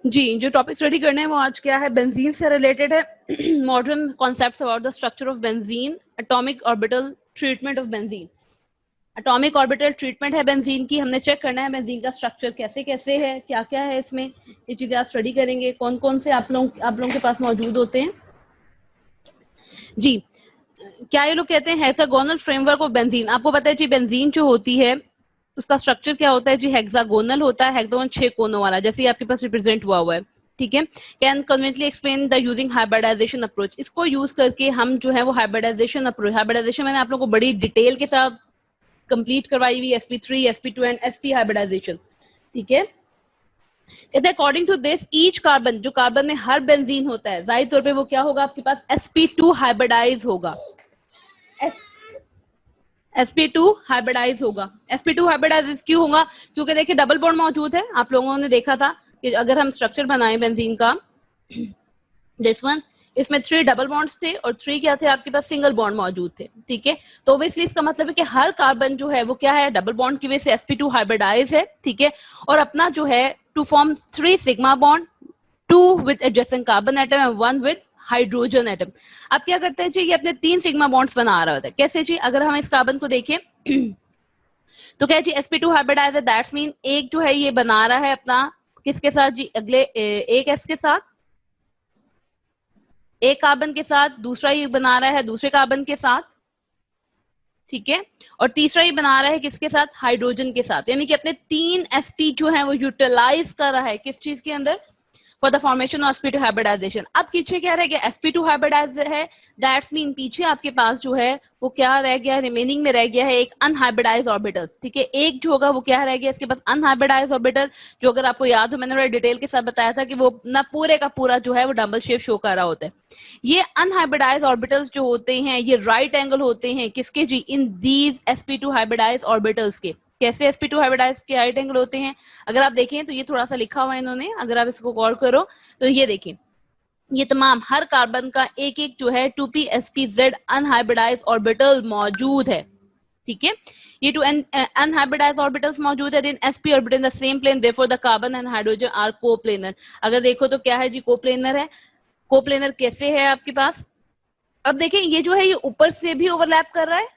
जी, जो topic study करने हैं वो आज क्या है, बेंजीन से रिलेटेड है। Modern concepts about the structure of benzene, atomic orbital treatment of benzene. Atomic orbital treatment है बेंजीन की, हमने चेक करना है बेंजीन का स्ट्रक्चर कैसे कैसे है, क्या क्या है इसमें, ये चीजें आप स्टडी करेंगे। कौन कौन से आप लोगों के पास मौजूद होते हैं जी। क्या ये लोग कहते हैं हेक्सागोनल फ्रेमवर्क ऑफ बेंजीन। आपको पता है जी बेंजीन जो होती है उसका स्ट्रक्चर क्या होता है जी, हेक्सागोनल होता है, हेक्सागोन 6 कोनों वाला, जैसे आपके पास रिप्रेजेंट हुआ है, ठीक है। Can conveniently explain the using hybridization approach. इसको यूज करके हम जो है वो हाइब्रिडाइजेशन अप्रोच, हाइब्रिडाइजेशन मैंने आप लोगों को बड़ी डिटेल के साथ कंप्लीट करवाई हुई, sp3 sp2 and sp hybridisation, ठीक है। कहते हैं according to this each carbon, जो कार्बन में हर बेंजीन होता है, जाहिर तौर पे वो क्या होगा आपके पास, sp2 हाइब्रिडाइज होगा, sp2 हाइब्रिडाइज होगा। sp2 हाइब्रिडाइज क्यों होगा, क्योंकि देखिए डबल बॉन्ड मौजूद है। आप लोगों ने देखा था कि अगर हम स्ट्रक्चर बनाए बेंजीन का, दिस वन, इसमें 3 डबल बॉन्ड्स थे और 3 क्या थे आपके पास, सिंगल बॉन्ड मौजूद थे, ठीक है। तो ऑब्वियसली इसका मतलब है कि हर कार्बन जो है वो क्या है, डबल बॉन्ड की वजह से sp2 हाइब्रिडाइज है, ठीक है। और अपना जो है to form 3 sigma bond, 2 with adjacent carbon atom and 1 with hydrogen atom. अब क्या करते हैं जी, ये अपने 3 सिग्मा बॉन्ड्स बना रहा होता है। कैसे जी, अगर हम इस कार्बन को देखें तो क्या जी sp2 हाइब्रिडाइज है, दैट्स मीन एक जो है ये बना रहा है अपना किसके साथ जी, अगले एक s के साथ, एक कार्बन के साथ, दूसरा ये बना रहा है दूसरे कार्बन के साथ, ठीक है। और तीसरा ये बना रहा है किसके साथ, हाइड्रोजन के साथ। यानी कि अपने 3 sp जो है वो यूटिलाइज कर रहा है किस चीज के अंदर, for the formation of sp2 hybridization. अब पीछे क्या रह गया, sp2 हाइब्रिडाइज है, दैट्स मीन पीछे आपके पास जो है वो क्या रह गया, रिमेनिंग में रह गया है एक अनहाइब्रिडाइज ऑर्बिटल, ठीक है। एक जो होगा वो क्या रह गया इसके पास, अनहाइब्रिडाइज ऑर्बिटल, जो अगर आपको याद हो मैंने बड़े डिटेल के साथ बताया था कि वो ना पूरे का पूरा जो है वो डबल शेप शो कर रहा होता है। ये अनहाइब्रिडाइज ऑर्बिटल्स जो होते हैं ये राइट एंगल होते हैं किसके जी, in these sp2 hybridize orbitals के। कैसे sp2 हाइब्रिडाइज के राइट एंगल होते हैं, अगर आप देखें तो ये थोड़ा सा लिखा हुआ है इन्होंने, अगर आप इसको गौर करो तो ये देखिए, ये तमाम हर कार्बन का एक एक जो है 2p-sp-z अनहाइब्रिडाइज ऑर्बिटल मौजूद है, ठीक है। ये 2 अनहाइब्रिडाइज ऑर्बिटल्स मौजूद है, then sp orbital in the same plane, therefore the carbon and hydrogen are coplanar. अगर देखो तो क्या है जी, कोप्लेनर है। कोप्लेनर कैसे है आपके पास, अब देखिए ये जो है ये ऊपर से भी ओवरलैप कर रहा है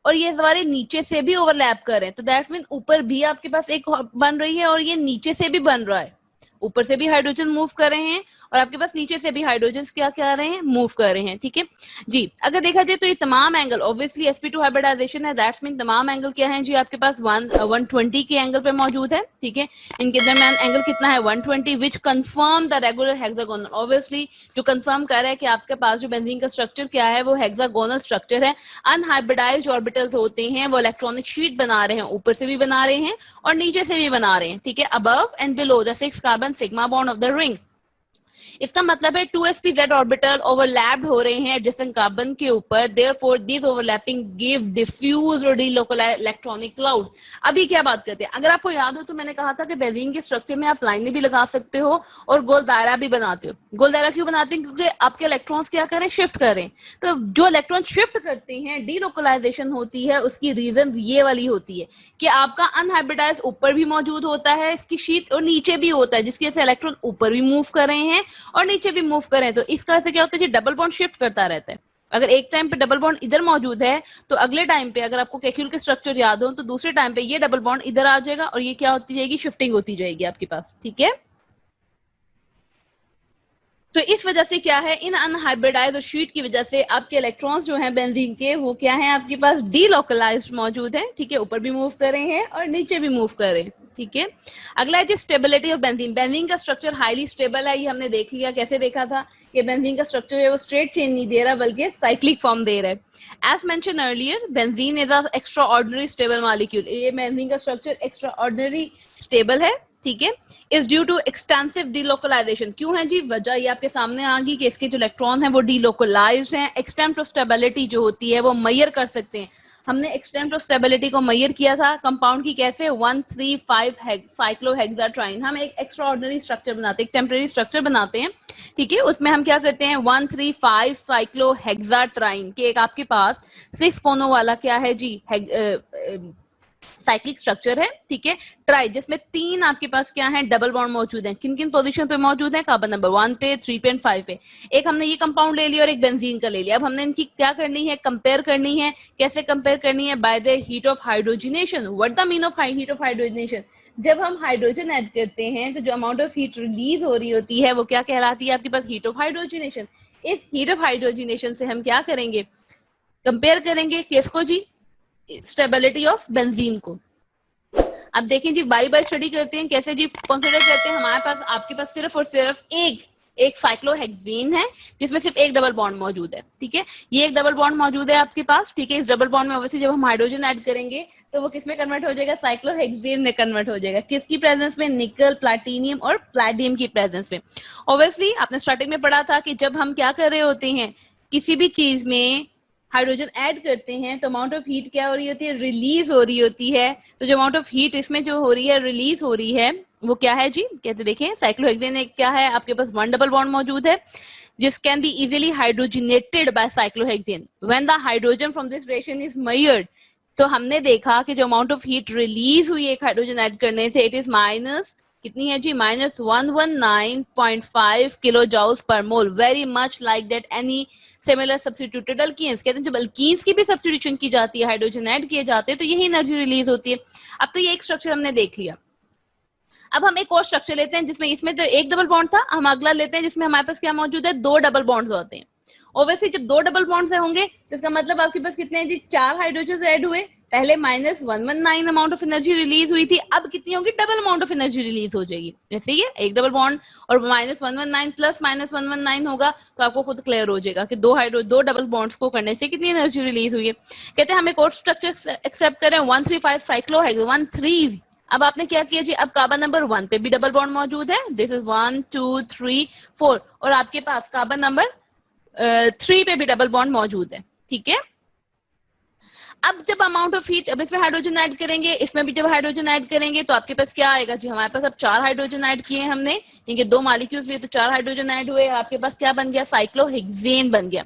और ये हमारे नीचे से भी ओवरलैप कर रहे हैं, तो दैट मीन ऊपर भी आपके पास एक बन रही है और ये नीचे से भी बन रहा है। ऊपर से भी हाइड्रोजन मूव कर रहे हैं और आपके पास नीचे से भी हाइड्रोजन क्या कर रहे हैं, मूव कर रहे हैं, ठीक है जी। अगर देखा जाए तो ये तमाम एंगल ऑब्वियसली sp2 हाइब्रिडाइजेशन है, दैट्स मीन तमाम एंगल क्या है जी आपके पास 120 के एंगल पे मौजूद है, ठीक है। इनके दरमियान एंगल कितना है 120, which confirm the regular hexagonal. Obviously जो कंफर्म कर रहा है कि आपके पास जो बेंजीन का स्ट्रक्चर क्या है वो हेक्सागोनल स्ट्रक्चर है। अनहाइब्रिडाइज्ड ऑर्बिटल्स होते हैं वो इलेक्ट्रॉनिक शीट बना रहे हैं, ऊपर से भी बना रहे हैं और नीचे से भी बना रहे हैं, ठीक है। Above and below the 6 carbon sigma bond of the ring. इसका मतलब है 2sp-z ऑर्बिटल ओवरलैप्ड हो रहे हैं एडजेसेंट कार्बन के ऊपर, therefore this overlapping give diffuse और डीलोकलाइज्ड इलेक्ट्रॉनिक क्लाउड। अभी क्या बात करते हैं, अगर आपको याद हो तो मैंने कहा था कि बेंजीन के स्ट्रक्चर में आप लाइनें भी लगा सकते हो और गोल दायरा भी बनाते हो। गोल दायरा क्यों बनाते हैं, क्योंकि आपके इलेक्ट्रॉन्स क्या करें, शिफ्ट करें। तो जो इलेक्ट्रॉन शिफ्ट करते हैं, डीलोकलाइजेशन होती है, उसकी रीजन ये वाली होती है कि आपका अनहाइब्रिडाइज ऊपर भी मौजूद होता है इसकी शीट और नीचे भी होता है, जिसकी वजह से इलेक्ट्रॉन ऊपर भी मूव कर रहे हैं और नीचे भी मूव करें। तो इस तरह से क्या होता है, डबल बॉन्ड शिफ्ट करता रहता है। अगर एक टाइम पे डबल बॉन्ड इधर मौजूद है तो अगले टाइम पे अगर आपको केक्यूल के स्ट्रक्चर याद हो तो दूसरे टाइम पे ये डबल बॉन्ड इधर आ जाएगा और ये क्या होती जाएगी, शिफ्टिंग होती जाएगी आपके पास, ठीक है। तो इस वजह से क्या है, इन अनहाइब्रिडाइज्ड शीट की वजह से आपके इलेक्ट्रॉन्स जो हैं बेंजीन के वो क्या है आपके पास, डीलोकलाइज्ड मौजूद है, ठीक है। ऊपर भी मूव कर रहे हैं और नीचे भी मूव कर रहे हैं, ठीक है। अगला है स्टेबिलिटी ऑफ बेंजीन। बेंजीन का स्ट्रक्चर हाईली स्टेबल है, ये हमने देख लिया। कैसे देखा था कि बेंजीन का स्ट्रक्चर है वो स्ट्रेट चेन नहीं दे रहा बल्कि साइक्लिक फॉर्म दे रहा है। As mention earlier benzene is a extraordinary stable molecule. ये बेंजीन का स्ट्रक्चर एक्स्ट्रा ऑर्डिनरी स्टेबल है, ठीक है। Is due to extensive delocalization. क्यों है जी, वजह ये आपके सामने आ गई कि इसके जो इलेक्ट्रॉन है वो डीलोकलाइज्ड हैं। एक्सटेंट ऑफ स्टेबिलिटी जो होती है वो मेजर कर सकते हैं। हमने एक्सटेंट ऑफ स्टेबिलिटी को मेजर किया था कंपाउंड की, कैसे 135 साइक्लोहेक्साट्राइन। हम एक एक्स्ट्रा ऑर्डिनरी स्ट्रक्चर बनाते हैं, एक टेम्परेरी स्ट्रक्चर बनाते हैं, ठीक है। उसमें हम क्या करते हैं 135 साइक्लोहेक्साट्राइन के एक आपके पास 6 कोनों वाला क्या है जी साइक्लिक स्ट्रक्चर है, ठीक है। ट्राई जिसमें 3 आपके पास क्या है, डबल बॉन्ड मौजूद है। किन किन पोजीशन पे मौजूद है, कार्बन नंबर 1 पे, 3 पे एंड 5 पे। एक हमने ये कंपाउंड ले लिया और एक बेंजीन का ले लिया। अब हमने इनकी क्या करनी है, कंपेयर करनी है। कैसे कंपेयर करनी है, by the heat of hydrogenation. What the mean of heat of hydrogenation, जब हम हाइड्रोजन ऐड करते हैं तो जो अमाउंट ऑफ हीट रिलीज हो रही होती है वो क्या कहलाती है आपके पास, हीट ऑफ हाइड्रोजनेशन। इस हीट ऑफ हाइड्रोजनेशन से हम क्या करेंगे, कंपेयर करेंगे किसको जी, स्टेबिलिटी ऑफ बेंजीन को। अब देखें जी, बारी बारी स्टडी करते हैं कैसे जी कंसीडर करते हैं। हमारे पास आपके पास सिर्फ और सिर्फ एक साइक्लोहेक्सेन है जिसमें सिर्फ एक डबल बॉन्ड मौजूद है, ठीक है। ये एक डबल बॉन्ड मौजूद है आपके पास, ठीक है। इस डबल बॉन्ड में ऑब्वियसली जब हम हाइड्रोजन ऐड करेंगे तो वो किस में कन्वर्ट हो जाएगा, साइक्लोहेक्सेन में कन्वर्ट हो जाएगा। किसकी प्रेजेंस में, निकल, प्लैटिनियम और प्लैटियम की प्रेजेंस में। ऑब्वियसली आपने स्टार्टिंग में पढ़ा था कि जब हम क्या कर रहे होते हैं, किसी भी चीज में हाइड्रोजन ऐड करते हैं तो अमाउंट ऑफ हीट क्या हो रही होती है, रिलीज हो रही होती है। तो जो अमाउंट ऑफ हीट इसमें जो हो रही है, रिलीज हो रही है, वो क्या है जी, कहते देखें साइक्लोहेक्सेन एक क्या है आपके पास, 1 डबल बॉन्ड मौजूद है जिस can be easily hydrogenated by cyclohexane when the hydrogen from this reaction is measured. तो हमने देखा कि जो अमाउंट ऑफ हीट रिलीज हुई है एक हाइड्रोजन ऐड करने से, इट इज माइनस कितनी है जी, माइनस 119.5 किलो जूल्स पर mole. Very much like that any similar substituted alkenes. कहते हैं जब अल्कीन्स की भी सब्स्टिट्यूशन की जाती है, हाइड्रोजन ऐड किए जाते हैं, तो यही एनर्जी रिलीज होती है। अब तो ये एक स्ट्रक्चर हमने देख लिया। अब हम एक और स्ट्रक्चर लेते हैं जिसमें, इसमें तो एक डबल बॉन्ड था, हम अगला लेते हैं जिसमें हमारे पास क्या मौजूद है, 2 डबल बॉन्ड्स होते हैं। ऑब्वियसली जब 2 डबल बॉन्ड्स होंगे तो इसका मतलब आपके पास कितने हैं जी, 4 हाइड्रोजन ऐड हुए। पहले minus 119 amount of energy release हुई थी, अब कितनी होगी, double amount of energy release हो जाएगी। जैसे ये एक डबल बॉन्ड और माइनस 119 प्लस माइनस 119 होगा तो आपको खुद क्लियर हो जाएगा कि दो डबल बॉन्ड्स को करने से कितनी एनर्जी रिलीज हुई है। कहते हैं हम एक और स्ट्रक्चर एक्सेप्ट करें, 135 साइक्लोहेक्सेन 13। अब आपने क्या किया जी, अब कार्बन नंबर 1 पे भी डबल बॉन्ड मौजूद है, दिस इज 1 2 3 4, और आपके पास कार्बन नंबर 3 पे भी डबल बॉन्ड मौजूद है, ठीक है। अब जब अमाउंट ऑफ हीट, अब इसमें हाइड्रोजन ऐड करेंगे, इसमें भी जब हाइड्रोजन ऐड करेंगे तो आपके पास क्या आएगा जी, हमारे पास अब 4 हाइड्रोजन ऐड किए हमने, क्योंकि 2 मॉलिक्यूल्स लिए तो 4 हाइड्रोजन ऐड हुए, आपके पास क्या बन गया, साइक्लोहेक्सेन बन गया।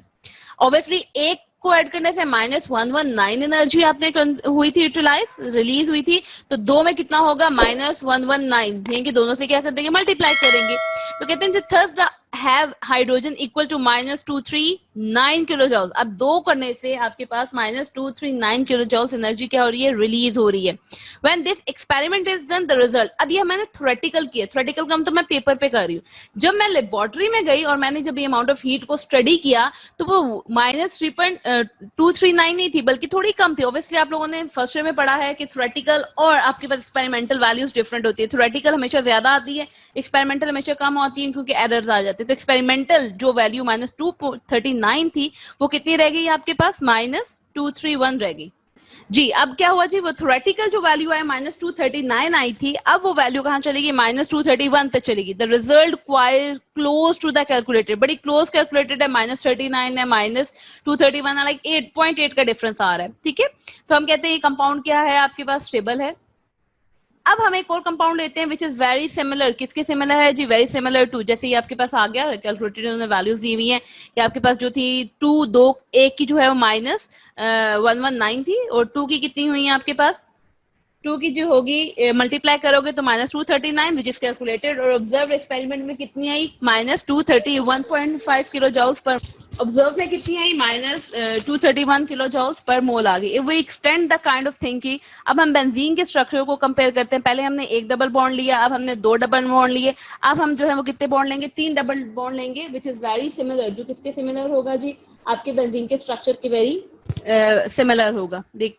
ऑब्वियसली एक को ऐड करने से माइनस 119 एनर्जी आपने हुई थी, यूटिलाइज रिलीज हुई थी, तो 2 में कितना होगा, माइनस 119, दोनों से क्या कर देंगे, मल्टीप्लाई करेंगे। तो कहते हैं thus the have hydrogen equal to minus 239 kilo joule. अब 2 करने से आपके पास माइनस 239 किलो जूल एनर्जी क्या हो रही है, रिलीज हो रही है। When this experiment is done the result, अब ये मैंने थ्योरेटिकल किया, थ्योरेटिकल काम तो मैं पेपर पे कर रही हूँ। जब मैं लेबोरेटरी में गई और मैंने जब ये अमाउंट ऑफ हीट को स्टडी किया तो वो माइनस 3.239 नहीं थी, बल्कि थोड़ी कम थी। ऑब्वियसली आप लोगों ने फर्स्ट ईयर में पढ़ा है कि थ्योरेटिकल और आपके पास एक्सपेरिमेंटल वैल्यूज डिफरेंट होती है। थ्योरेटिकल हमेशा ज्यादा आती है, एक्सपेरिमेंटल हमेशा कम होती है क्योंकि एरर्स आ जाते हैं। तो एक्सपेरिमेंटल जो वैल्यू माइनस 239 थी वो कितनी रह गई आपके पास, माइनस 231 रह गई जी। अब क्या हुआ जी, वो थ्योरेटिकल जो वैल्यू है माइनस 239 आई थी, अब वो वैल्यू कहां चलेगी, माइनस 231 पे चलेगी। The result quite close to the calculated, बड़ी क्लोज कैलकुलेटेड है, माइनस 39 है, माइनस 231 है, लाइक 8.8 का डिफरेंस आ रहा है, ठीक है। तो हम कहते हैं ये कंपाउंड क्या है आपके पास, स्टेबल है। अब हम एक और कंपाउंड लेते हैं विच इज वेरी सिमिलर, किसके सिमिलर है जी, वेरी सिमिलर टू, जैसे ये आपके पास आ गया कैलकुलेटेड, उन्होंने वैल्यूज दी हुई हैं कि आपके पास जो थी 2 2 1 की जो है वो माइनस 119 थी, और 2 की कितनी हुई है आपके पास, 2 की जो होगी मल्टीप्लाई करोगे तो माइनस 239 विच इज कैलकुलेटेड, और ऑब्जर्व एक्सपेरिमेंट में कितनी आई, माइनस 231.5 किलो जूल्स पर, ऑब्जर्व में कितनी आई, माइनस 231 किलो जूल्स पर मोल आ गई। If we extend the kind of thinking, अब हम बेंजीन के स्ट्रक्चर को कंपेयर करते हैं। पहले हमने एक डबल बॉन्ड लिया, अब हमने 2 डबल बॉन्ड लिए, अब हम जो है वो कितने बॉन्ड लेंगे, 3 डबल बॉन्ड लेंगे, विच इज वेरी सिमिलर, जो किसके सिमिलर होगा जी, आपके बेंजीन के स्ट्रक्चर के वेरी सिमिलर होगा। देख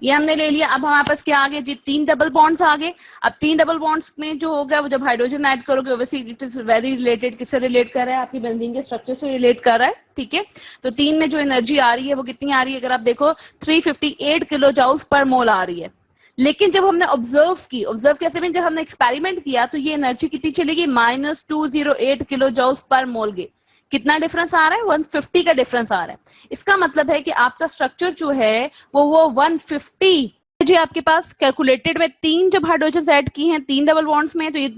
ये हमने ले लिया। अब हमारे पास क्या आ गया जी, 3 डबल बॉन्ड्स आ गए। अब 3 डबल बॉन्ड्स में जो होगा वो जब हाइड्रोजन ऐड करोगे, obviously it is very related, किससे रिलेट कर रहा है, आपकी बेंजीन के स्ट्रक्चर से रिलेट कर रहा है, ठीक है। तो 3 में जो एनर्जी आ रही है वो कितनी आ रही है, अगर आप देखो 358 किलो जूल्स पर मोल आ रही है। लेकिन जब हमने ऑब्जर्व की, ऑब्जर्व कैसे में, जब हमने एक्सपेरिमेंट किया तो ये एनर्जी कितनी चलेगी, माइनस 208 किलो जूल्स पर मोल गई। कितना डिफरेंस आ रहा है, 150 का डिफरेंस आ रहा है। इसका मतलब है कि आपका स्ट्रक्चर जो है वो 150 जी आपके पास कैलकुलेटेड में 3 जब हाइड्रोजन ऐड की हैं 3 डबल बॉन्ड्स में, तो ये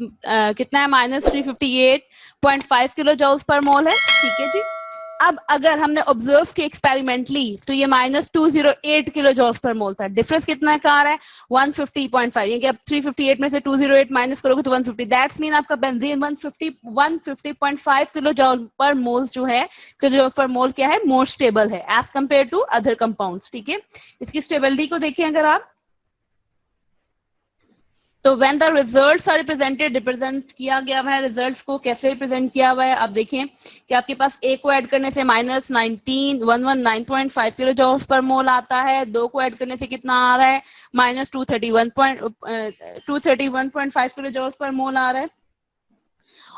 कितना है, माइनस 358.5 किलो जूल्स पर मोल है, ठीक है जी। अब अगर हमने ऑब्जर्व किया एक्सपेरिमेंटली तो ये -208 किलो जॉल्स पर मोल था। डिफरेंस कितना का आ रहा है 150.5, यानी कि अब 358 में से 208 माइनस करोगे तो 150। दैट्स मीन आपका बेंजीन 150.5 किलो जॉल पर मोल जो है, किलो जॉल पर मोल क्या है, मोर स्टेबल है as compare to other compounds. ठीक है, इसकी स्टेबिलिटी को देखें अगर आप, तो when the results are represented, represent किया गया है रिजल्ट्स को कैसे रिप्रेजेंट किया हुआ है। आप देखें कि आपके पास ए को ऐड करने से -119.5 किलो जॉल्स पर मोल आता है, दो को ऐड करने से कितना आ रहा है -231.5 किलो जॉल्स पर मोल आ रहा है,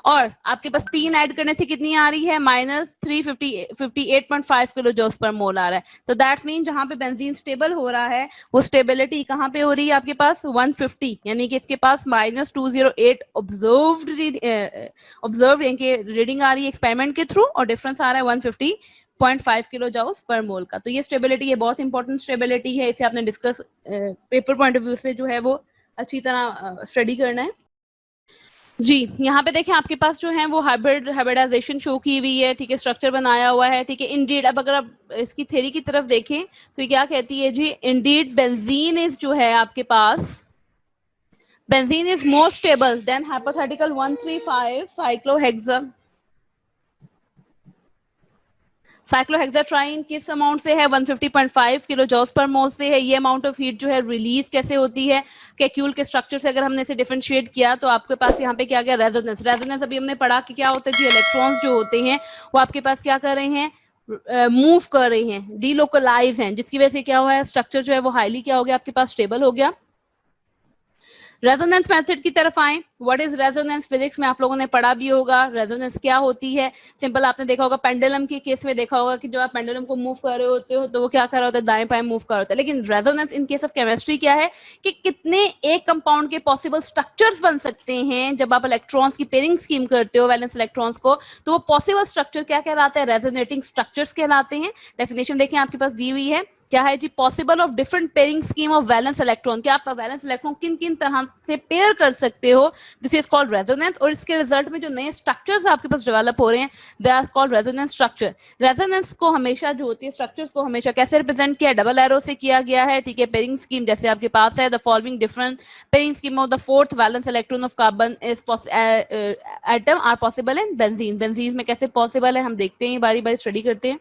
और आपके पास तीन ऐड करने से कितनी आ रही है -358.5 किलो जॉल्स पर मोल आ रहा है। तो दैट्स मीन जहां पे बेंजीन स्टेबल हो रहा है वो स्टेबिलिटी कहां पे हो रही है आपके पास 150, यानी कि इसके पास -208 ऑब्जर्व्ड यानी कि रीडिंग आ रही है एक्सपेरिमेंट के थ्रू, और डिफरेंस आ रहा है 150.5 किलो जॉल्स पर मोल का। तो ये स्टेबिलिटी है, बहुत इंपॉर्टेंट स्टेबिलिटी है, इसे आपने discuss paper point of view से जो है वो अच्छी तरह स्टडी करना है। जी, यहाँ पे देखें आपके पास जो है वो हाइब्रिडाइजेशन शो की हुई है। ठीक है, स्ट्रक्चर बनाया हुआ है। ठीक है, इंडीड, अब अगर आप इसकी थ्योरी की तरफ देखें तो ये क्या कहती है जी, इंडीड बेंजीन इज जो है आपके पास, benzene is more stable than hypothetical 135 cyclohexa, cyclohexatriene किस अमाउंट से है 150.5 किलो जॉल्स पर मोल से है। ये अमाउंट ऑफ हीट जो है रिलीज कैसे होती है, कैक्यूल के स्ट्रक्चर से अगर हमने इसे डिफरेंशिएट किया तो आपके पास यहाँ पे क्या गया रेजोनेंस। रेजोनेंस अभी हमने पढ़ा कि क्या होता है जी, इलेक्ट्रॉन्स जो होते हैं वो आपके पास क्या कर रहे हैं, मूव कर रहे हैं, डीलोकलाइज हैं, जिसकी वजह से क्या हुआ है, स्ट्रक्चर जो है वो हाईली क्या हो गया आपके पास, स्टेबल हो गया। रेजोनेंस मेथड की तरफ आए, व्हाट इज रेजोनेंस, फिजिक्स में आप लोगों ने पढ़ा भी होगा रेजोनेंस क्या होती है। सिंपल आपने देखा होगा पेंडुलम के केस में देखा होगा कि जब आप पेंडुलम को मूव कर रहे होते हो तो वो क्या कर रहा होता है, दाएं बाएं मूव कर रहा होता है। लेकिन resonance in case of chemistry क्या है कि कितने एक कंपाउंड के पॉसिबल स्ट्रक्चर्स बन सकते हैं जब आप इलेक्ट्रॉन्स की पेयरिंग स्कीम करते हो वैलेंस इलेक्ट्रॉन्स को, तो वो पॉसिबल स्ट्रक्चर क्या कहलाते हैं, रेजोनेटिंग स्ट्रक्चर्स कहलाते हैं। डेफिनेशन देखें आपके पास दी हुई है, क्या है जी, possible of different pairing scheme of valence electron, क्या आप वैलेंस इलेक्ट्रॉन किन किन तरह से पेयर कर सकते हो, दिस इज कॉल्ड रेजोनेंस। और इसके रिजल्ट में जो नए स्ट्रक्चर्स आपके पास डेवलप हो रहे हैं they are called resonance structure. Resonance को हमेशा जो होती है स्ट्रक्चर्स को हमेशा कैसे रिप्रेजेंट किया, डबल एरो से किया गया है। ठीक है, पेयरिंग स्कीम जैसे आपके पास है the following different pairing scheme of the fourth valence electron of carbon is atom are possible in benzene. Benzene में कैसे पॉसिबल है हम देखते हैं, बारी बारी स्टडी करते हैं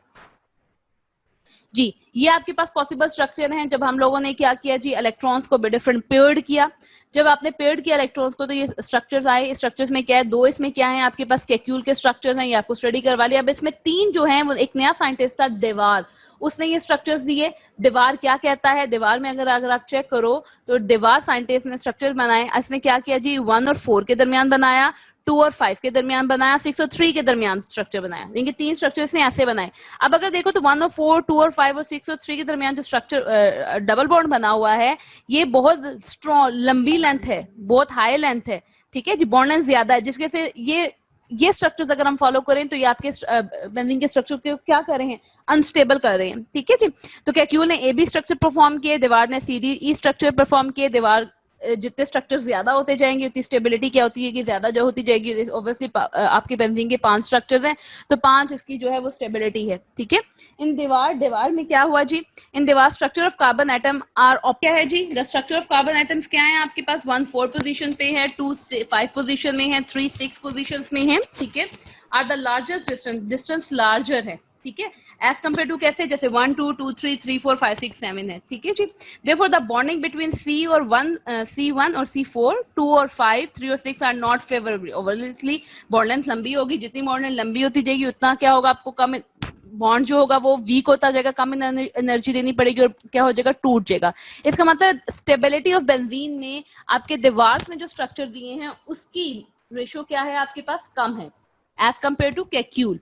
जी। ये आपके पास पॉसिबल स्ट्रक्चर हैं जब हम लोगों ने क्या किया जी, इलेक्ट्रॉन्स को डिफरेंट पेयर्ड किया। जब आपने पेयर्ड किया इलेक्ट्रॉन्स को तो ये स्ट्रक्चर्स आए। इस स्ट्रक्चर्स में क्या है, दो इसमें क्या है आपके पास कैक्यूल के स्ट्रक्चर्स हैं, ये आपको स्टडी करवा लिया। अब इसमें तीन जो हैं, वो एक नया साइंटिस्ट था देवार, उसने ये स्ट्रक्चर्स दिए। दीवार क्या कहता है, दीवार में अगर आप चेक करो तो दीवार साइंटिस्ट ने स्ट्रक्चर बनाए। इसने क्या किया जी, 1 और 4 के दरमियान बनाया, 2 और 5 के दरमियान बनाया, 6 और 3 के दरमियान स्ट्रक्चर बनाया। यानी तीन स्ट्रक्चर्स ने ऐसे बनाए। अब अगर देखो तो 1 और 4, 2 और 5 और 6 और 3 के दरमियान जो स्ट्रक्चर डबल बॉन्ड बना हुआ है, ये बहुत स्ट्रॉन्ग लंबी लेंथ है, बहुत हाई लेंथ है। ठीक है जी, बॉन्ड लेंथ ज्यादा है, जिसके से ये स्ट्रक्चर्स अगर हम फॉलो करें तो ये आपके बेंजीन के स्ट्रक्चर को क्या कर रहे हैं, अनस्टेबल कर रहे हैं। ठीक है जी, तो कैक्यूल ने ए बी स्ट्रक्चर परफॉर्म किए, दीवार ने C D E structure perform किए। दीवार जितने स्ट्रक्चर ज्यादा होते जाएंगे उतनी स्टेबिलिटी क्या होती है कि ज्यादा जो होती जाएगी। ऑब्वियसली आपके बेंजीन के 5 स्ट्रक्चर्स हैं तो 5 इसकी जो है वो स्टेबिलिटी है। ठीक है, इन दीवार में क्या हुआ जी, इन दीवार structure of carbon atom are क्या है जी, the structure of carbon atoms क्या है आपके पास, 1 4 पोजीशन पे है, 2 5 पोजीशन में है, 3 6 पोजीशंस में है। ठीक है, are the largest distance larger है। ठीक है, एज कंपेयर टू कैसे, जैसे 1 2 2 3 3 4 5 6 7 है। ठीक है जी, therefore the bonding between C और 1 C1 और C4, 2 और 5, 3 और 6 are not favourable. Overall bond length लंबी होगी, जितनी बॉन्ड लेंथ लंबी होती जाएगी उतना क्या होगा, आपको कम बॉन्ड जो होगा वो वीक होता जाएगा, कम एनर्जी देनी पड़ेगी और क्या हो जाएगा, टूट जाएगा। इसका मतलब स्टेबिलिटी ऑफ बेंजीन में आपके दीवार में जो स्ट्रक्चर दिए हैं उसकी रेशो क्या है आपके पास, कम है as compare to Kekule.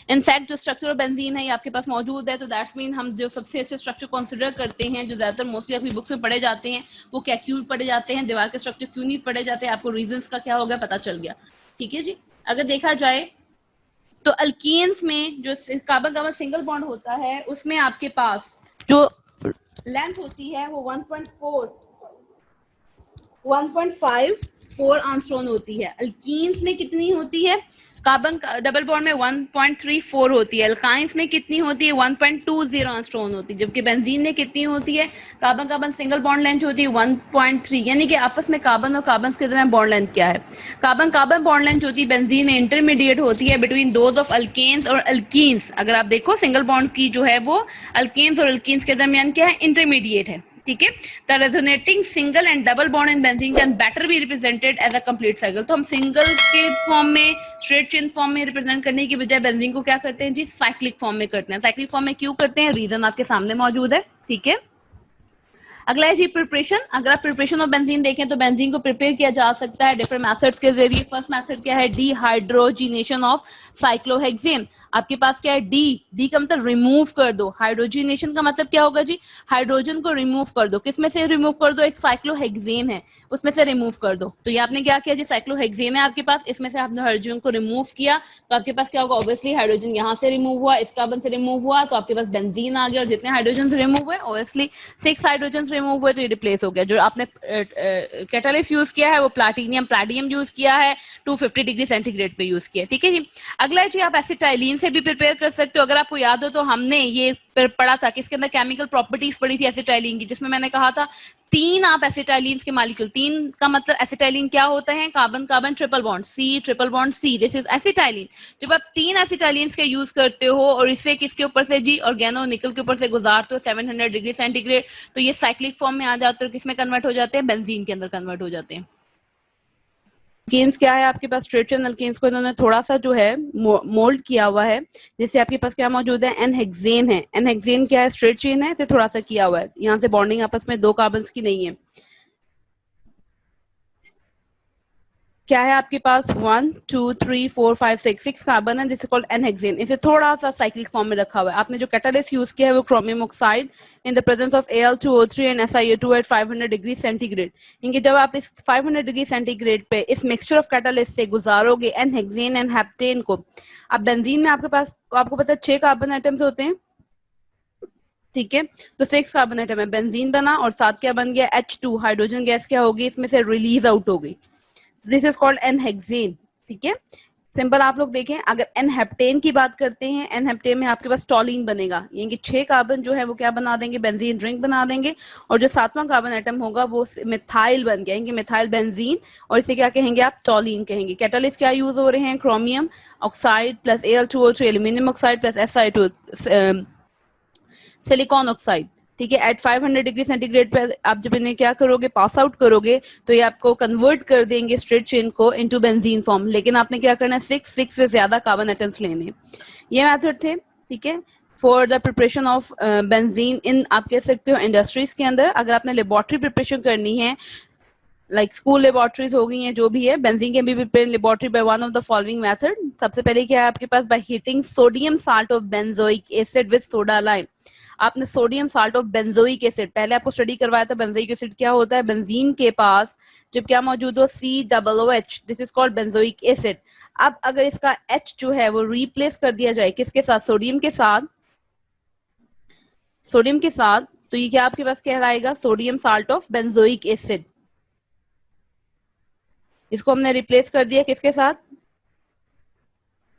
In fact जो स्ट्रक्चर ऑफ बेंजीन है ये आपके पास मौजूद है, तो दैट्स मीन हम जो सबसे अच्छे स्ट्रक्चर कंसिडर करते हैं, जो ज्यादातर मोस्टली आपकी बुक्स में पढ़े जाते हैं, वो कैक्यूल पढ़े जाते हैं। दीवार के स्ट्रक्चर क्यों नहीं पढ़े जाते, आपको रीजंस का क्या हो गया पता चल गया। ठीक है जी, अगर देखा जाए तो अल्कीन्स में जो कार्बन कार्बन सिंगल बॉन्ड होता है उसमें आपके पास जो लेंथ होती है वो 1.54 आर्मस्ट्रॉन होती है। अल्कीन्स में कितनी होती है, कार्बन डबल बॉन्ड में 1.34 होती है, अल्काइंस में कितनी होती है 1.20 एंगस्ट्रॉम होती है, जबकि बेंजीन में कितनी होती है, carbon carbon single bond length होती है 1.3, यानी कि आपस में कार्बन और कार्बन के दरमियान बॉन्ड लेंथ क्या है, कार्बन कार्बन बॉन्ड लेंथ होती है बेंजीन में इंटरमीडिएट होती है बिटवीन दोज ऑफ अल्केन्स और अल्कीन्स। अगर आप देखो सिंगल बॉन्ड की जो है वो अल्केन्स और अल्कीन्स के दरमियान क्या है, इंटरमीडिएट है, ठीक है। The resonating single and double bond in benzene can better be represented as a complete cycle. तो हम सिंगल के फॉर्म में, स्ट्रेट चेन फॉर्म में रिप्रेजेंट करने की बजाय बेंजीन को क्या करते हैं जी, साइक्लिक फॉर्म में करते हैं। साइक्लिक फॉर्म में क्यों करते हैं, रीजन आपके सामने मौजूद है, ठीक है। अगला है जी प्रिपरेशन। अगर आप प्रिपरेशन ऑफ बेंजीन देखें तो बेंजीन को प्रिपेयर किया जा सकता है डिफरेंट मेथड्स के जरिए। फर्स्ट मेथड क्या है, डिहाइड्रोजिनेशन ऑफ साइक्लोहेक्सेन। आपके पास क्या है, डी का मतलब रिमूव कर दो, हाइड्रोजिनेशन का मतलब क्या होगा जी, हाइड्रोजन को रिमूव कर दो। किसमें से रिमूव कर दो, एक साइक्लोहेक्सेन है उसमें से रिमूव कर दो। तो ये आपने क्या किया जी, साइक्लोहेक्सेन है आपके पास, इसमें से आपने हाइड्रोजन को रिमूव किया तो आपके पास क्या होगा, ऑब्वियसली हाइड्रोजन यहाँ से रिमूव हुआ, इस कार्बन से रिमूव हुआ तो आपके पास बेंजीन आ गया, और जितने हाइड्रोजन रिमूव हुए ऑब्वियसली 6 हाइड्रोजन रिमूव हुए तो ये रिप्लेस हो गया। जो आपने कैटालिस्ट यूज किया है वो प्लैटिनियम यूज किया है, 250 डिग्री सेंटीग्रेड पे यूज किया, ठीक है जी। अगला है जी, आप एसिटाइलिन से भी प्रिपेयर कर सकते हो। अगर आपको याद हो तो हमने ये पढ़ा था कि इसके अंदर केमिकल प्रॉपर्टीज पढ़ी थी एसिटाइलिन की, जिसमें मैंने कहा था 3 आप एसिटाइलिन के मॉलिक्यूल, 3 का मतलब एसिटाइलिन क्या होता है, carbon carbon triple bond C, triple bond C, this is acetylene. जब आप 3 एसिटाइलिन के यूज करते हो और इसे किसके ऊपर से जी, ऑर्गेनो निकल के ऊपर से गुजारते हो 700 डिग्री सेंटीग्रेड, तो ये साइक्लिक फॉर्म में आ जाते हो, किसमें कन्वर्ट हो जाते हैं, बेंजीन के अंदर कन्वर्ट हो जाते हैं। अल्केन्स क्या है आपके पास, स्ट्रेट चेन अल्केन्स को इन्होंने थोड़ा सा जो है मोल्ड किया हुआ है। जैसे आपके पास क्या मौजूद है, एन-हेक्सेन है। एन-हेक्सेन क्या है, स्ट्रेट चेन है, इसे थोड़ा सा किया हुआ है, यहाँ से बॉन्डिंग आपस में 2 कार्बन्स की नहीं है। क्या है आपके पास, 1 2 3 4 5 6 कार्बन है, जिसे कॉल्ड एन-हेक्सेन। इसे थोड़ा सा साइक्लिक फॉर्म में रखा हुआ है। आपने जो कैटालिस्ट यूज किया है वो chromium oxide in the presence of Al2O3 and SiO2 at 500 degree centigrade. इनके जब आप इस 500 डिग्री सेंटीग्रेड पे इस मिक्सचर ऑफ कैटालिस्ट से गुजारोगे एन-हेक्सेन एंड हेप्टेन को, अब बेंजीन में आपके पास, आपको पता है 6 कार्बन आइटम्स होते हैं, ठीक है। तो 6 कार्बन आइटम है, बेंजीन बना और साथ क्या बन गया, H2 हाइड्रोजन गैस क्या होगी इसमें से रिलीज आउट हो गई, दिस इज कॉल्ड एन-हेक्सेन, ठीक है। सिंपल आप लोग देखें, अगर एन-हेप्टेन की बात करते हैं, एन-हेप्टेन में आपके पास टॉलिन बनेगा, यानी कि 6 कार्बन जो है वो क्या बना देंगे, बेंजीन रिंग बना देंगे, और जो 7वां कार्बन आइटम होगा वो मिथाइल बन गया, यानी मिथाइल बेंजीन, और इसे क्या कहेंगे आप, टॉलिन कहेंगे। कैटालिस्ट क्या यूज हो रहे हैं, chromium oxide plus Al2O3 aluminium oxide plus Si2 silicon oxide, ठीक है। एट 500 डिग्री सेंटीग्रेड पे आप जब इन्हें क्या करोगे, पास आउट करोगे तो ये आपको कन्वर्ट कर देंगे स्ट्रेट चेन को इनटू बेंजीन फॉर्म, लेकिन आपने क्या करना है, 6 से ज्यादा कार्बन एटम्स लेने। ये मेथड थे, ठीक है, for the preparation of benzene in, आप कह सकते हो इंडस्ट्रीज के अंदर। अगर आपने लेबोरेटरी प्रिपरेशन करनी है, लाइक स्कूल लेबोरेटरीज हो गई हैं जो भी है, benzene can be prepared in laboratory by one of the following method. सबसे पहले क्या है आपके पास, by heating sodium salt of benzoic acid with soda lime. आपने sodium salt of benzoic acid, पहले आपको स्टडी करवाया था बेंजोइक एसिड क्या होता है, बेंजीन के पास जब क्या मौजूद हो, COOH, this is called benzoic acid. अब अगर इसका H जो है वो रिप्लेस कर दिया जाए किसके साथ, सोडियम के साथ, सोडियम के साथ, तो ये क्या आपके पास कहलाएगा, sodium salt of benzoic acid. इसको हमने रिप्लेस कर दिया किसके साथ,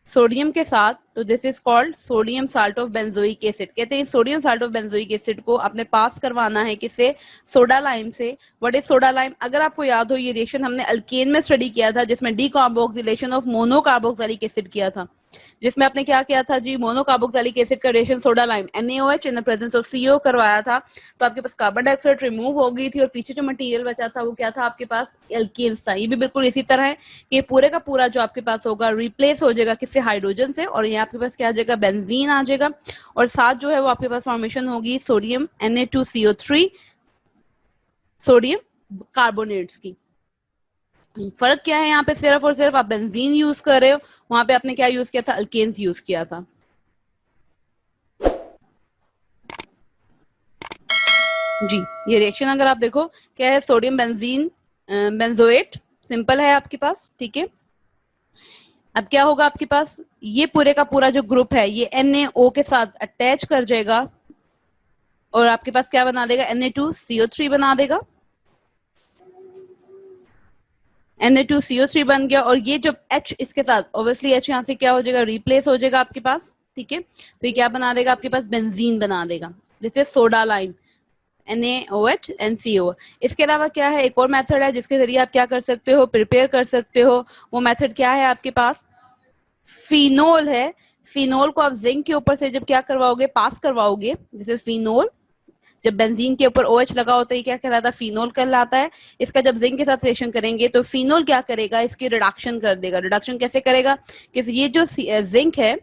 सोडियम के साथ, तो this is called sodium salt of benzoic acid. कहते हैं sodium salt of benzoic acid को आपने पास करवाना है किससे, सोडा लाइम से। व्हाट इज सोडा लाइम, अगर आपको याद हो ये रिएक्शन हमने अल्केन में स्टडी किया था, जिसमें डीकार्बोक्सिलेशन ऑफ मोनोकार्बोक्सिलिक एसिड किया था, जिसमें आपने क्या किया था जी, मोनोकार्बोक्सिलिक एसिड का reaction soda lime NaOH in the presence of CO करवाया था, तो आपके पास कार्बन डाइऑक्साइड रिमूव हो गई थी और पीछे जो मटेरियल बचा था वो क्या था आपके पास, एल्केन्स था। ये भी बिल्कुल इसी तरह है कि पूरे का पूरा जो आपके पास होगा रिप्लेस हो जाएगा किससे, हाइड्रोजन से, और ये आपके पास क्या आ जाएगा, बेंजीन आ जाएगा, और साथ जो है वो आपके पास फॉर्मेशन होगी सोडियम Na2CO3 सोडियम कार्बोनेट्स की। फर्क क्या है यहाँ पे, सिर्फ और सिर्फ आप बेंजीन यूज कर रहे हो, वहां पे आपने क्या यूज किया था, अल्केन्स यूज किया था। जी, ये रिएक्शन अगर आप देखो क्या है, सोडियम बेंजीन बेंजोएट, सिंपल है आपके पास, ठीक है। अब क्या होगा आपके पास, ये पूरे का पूरा जो ग्रुप है ये NaO के साथ अटैच कर जाएगा और आपके पास क्या बना देगा, Na2CO3 बना देगा। Na2CO3 बन गया, और ये जब H इसके साथ, ऑब्वियसली H यहाँ से क्या हो जाएगा, रिप्लेस हो जाएगा आपके पास, ठीक है। तो ये क्या बना देगा आपके पास, बेंजीन बना देगा, जैसे सोडा लाइम, NaOH NCO। इसके अलावा क्या है, एक और मेथड है जिसके जरिए आप क्या कर सकते हो, प्रिपेयर कर सकते हो। वो मेथड क्या है आपके पास, फिनोल है। फिनोल को आप जिंक के ऊपर से जब क्या करवाओगे, पास करवाओगे, जैसे फिनोल, जब बेंजीन के ऊपर OH लगा होता है, क्या कहलाता है, फिनोल कहलाता है। इसका जब जिंक के साथ रिएक्शन करेंगे तो फिनोल क्या करेगा, इसकी रिडक्शन कर देगा। रिडक्शन कैसे करेगा, कि ये जो जिंक है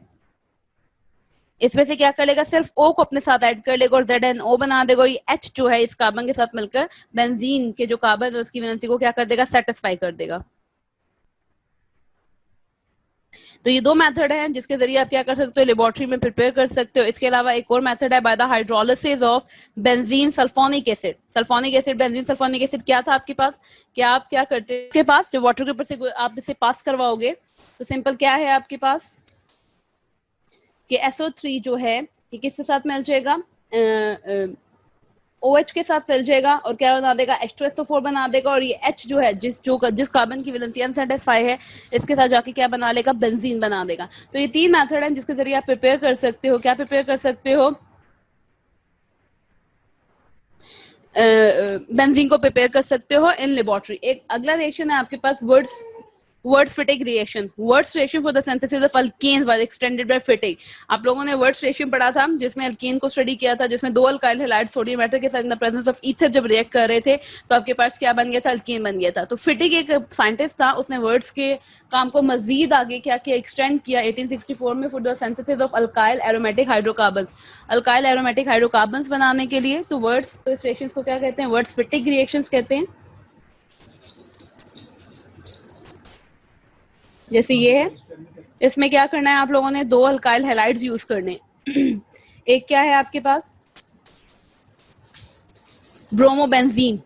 इसमें से क्या कर लेगा, सिर्फ O को अपने साथ ऐड कर लेगा और ZnO बना देगा। ये H जो है इस कार्बन के साथ मिलकर बेंजीन के जो कार्बन है उसकी वैलेंसी को क्या कर देगा, सेटिस्फाई कर देगा। तो ये दो मेथड हैं जिसके जरिए आप क्या कर सकते हो, लेबोरेटरी में प्रिपेयर कर सकते हो। इसके अलावा एक और मेथड है by the hydrolysis of benzene sulphonic acid. Sulphonic acid, benzene sulphonic acid क्या था आपके पास, क्या आप क्या करते हैं, आपके पास जब वाटर के ऊपर से आप इसे पास करवाओगे तो सिंपल क्या है आपके पास कि SO3 जो है ये किसके साथ मिल जाएगा, OH के साथ मिल जाएगा और क्या बना देगा, H2SO4 बना देगा। और ये H जो है जिस कार्बन की वैलेंसी अनसेटिस्फाई है इसके साथ जाके क्या बना लेगा, बेंजीन बना देगा। तो ये तीन मेथड हैं जिसके जरिए आप प्रिपेयर कर सकते हो। क्या प्रिपेयर कर सकते हो, बेंजीन को प्रिपेयर कर सकते हो इन लेबोरेटरी। एक अगला रिएक्शन है आपके पास Wurtz Fittig reaction. Wurtz reaction for the synthesis of alkanes was extended by Fittig. आप लोगों ने वर्ड्स रिएक्शन पढ़ा था जिसमें अल्केन को स्टडी किया था, जिसमें दो अल्काइल हैलाइड सोडियम वाटर के साथ इन द प्रेजेंस ऑफ ईथर जब रिएक्ट कर रहे थे तो आपके पास क्या बन गया था, अल्केन बन गया था। तो फिटिंग एक साइंटिस्ट था, उसने वर्ड्स के काम को मजीद आगे क्या किया, एक्सटेंड किया 1864 में for the synthesis of alkyl aromatic hydrocarbons. Alkyl aromatic hydrocarbons बनाने के लिए तो वर्ड्स रिएक्शंस को क्या कहते हैं, वर्ड्स फिटिंग रिएक्शंस कहते हैं। जैसे ये है, इसमें क्या करना है आप लोगों ने, दो अल्काइल हैलाइड्स यूज करने। एक क्या है आपके पास, ब्रोमोबेंजीन।